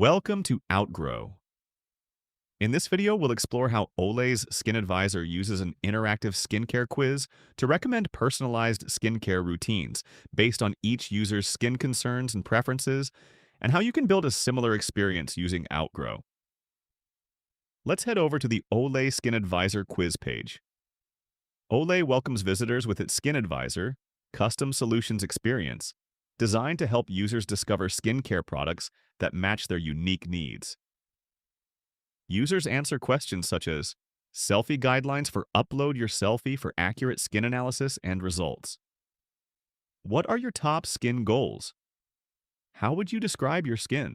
Welcome to Outgrow. In this video, we'll explore how Olay's Skin Advisor uses an interactive skincare quiz to recommend personalized skincare routines based on each user's skin concerns and preferences, and how you can build a similar experience using Outgrow. Let's head over to the Olay Skin Advisor Quiz page. Olay welcomes visitors with its Skin Advisor, custom solutions experience, designed to help users discover skincare products that match their unique needs. Users answer questions such as selfie guidelines for upload your selfie for accurate skin analysis and results. What are your top skin goals? How would you describe your skin?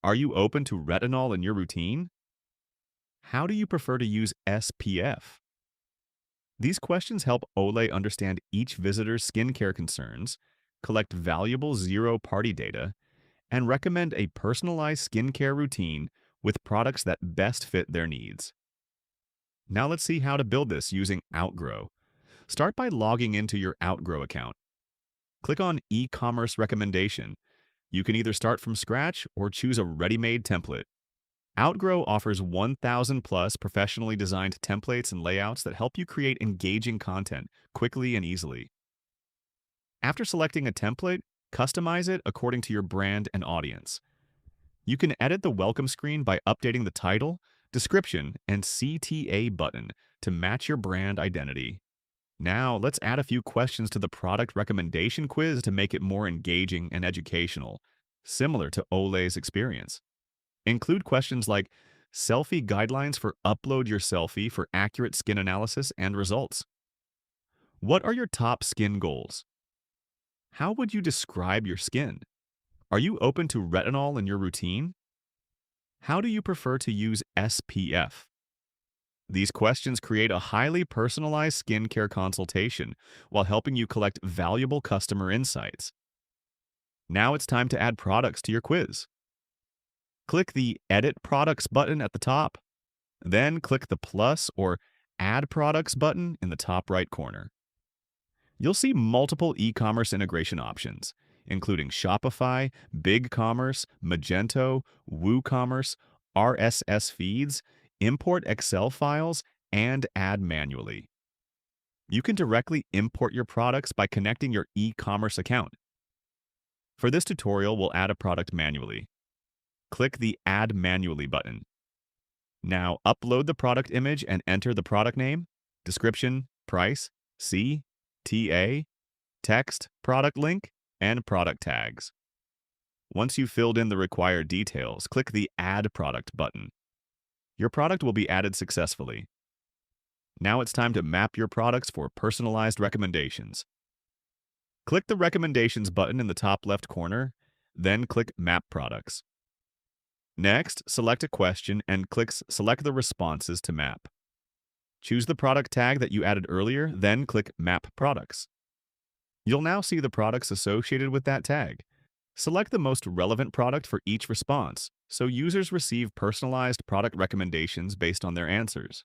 Are you open to retinol in your routine? How do you prefer to use SPF? These questions help Olay understand each visitor's skincare concerns, collect valuable zero-party data, and recommend a personalized skincare routine with products that best fit their needs. Now let's see how to build this using Outgrow. Start by logging into your Outgrow account. Click on eCommerce recommendation. You can either start from scratch or choose a ready-made template. Outgrow offers 1,000 plus professionally designed templates and layouts that help you create engaging content quickly and easily. After selecting a template, customize it according to your brand and audience. You can edit the welcome screen by updating the title, description, and CTA button to match your brand identity. Now, let's add a few questions to the product recommendation quiz to make it more engaging and educational, similar to Olay's experience. Include questions like selfie guidelines for upload your selfie for accurate skin analysis and results. What are your top skin goals? How would you describe your skin? Are you open to retinol in your routine? How do you prefer to use SPF? These questions create a highly personalized skincare consultation while helping you collect valuable customer insights. Now it's time to add products to your quiz. Click the Edit Products button at the top, then click the plus or Add Products button in the top right corner. You'll see multiple e-commerce integration options, including Shopify, BigCommerce, Magento, WooCommerce, RSS feeds, import Excel files, and add manually. You can directly import your products by connecting your e-commerce account. For this tutorial, we'll add a product manually. Click the Add Manually button. Now upload the product image and enter the product name, description, price, CTA, text, product link, and product tags. Once you've filled in the required details, click the Add Product button. Your product will be added successfully. Now it's time to map your products for personalized recommendations. Click the Recommendations button in the top left corner, then click Map Products. Next, select a question and click Select the responses to map. Choose the product tag that you added earlier, then click Map Products. You'll now see the products associated with that tag. Select the most relevant product for each response, so users receive personalized product recommendations based on their answers.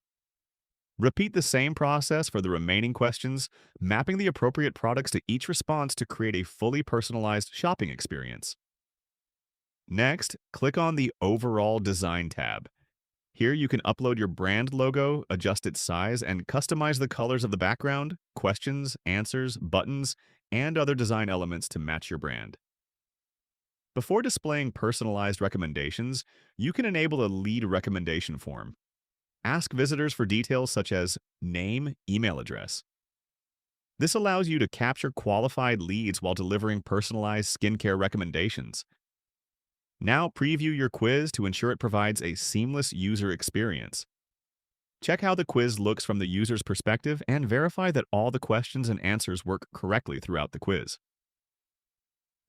Repeat the same process for the remaining questions, mapping the appropriate products to each response to create a fully personalized shopping experience. Next, click on the Overall Design tab. Here you can upload your brand logo, adjust its size, and customize the colors of the background, questions, answers, buttons, and other design elements to match your brand. Before displaying personalized recommendations, you can enable a lead recommendation form. Ask visitors for details such as name, email address. This allows you to capture qualified leads while delivering personalized skincare recommendations. Now preview your quiz to ensure it provides a seamless user experience. Check how the quiz looks from the user's perspective and verify that all the questions and answers work correctly throughout the quiz.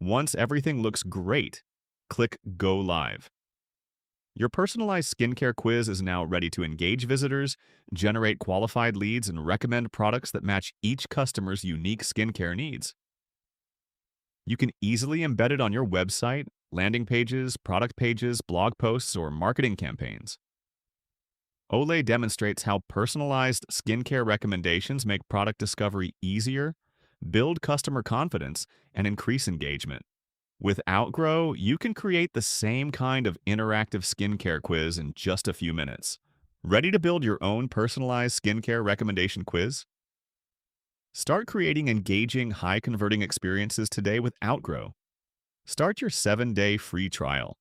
Once everything looks great, click Go Live. Your personalized skincare quiz is now ready to engage visitors, generate qualified leads, and recommend products that match each customer's unique skincare needs. You can easily embed it on your website, landing pages, product pages, blog posts, or marketing campaigns. Olay demonstrates how personalized skincare recommendations make product discovery easier, build customer confidence, and increase engagement. With Outgrow, you can create the same kind of interactive skincare quiz in just a few minutes. Ready to build your own personalized skincare recommendation quiz? Start creating engaging, high-converting experiences today with Outgrow. Start your 7-day free trial.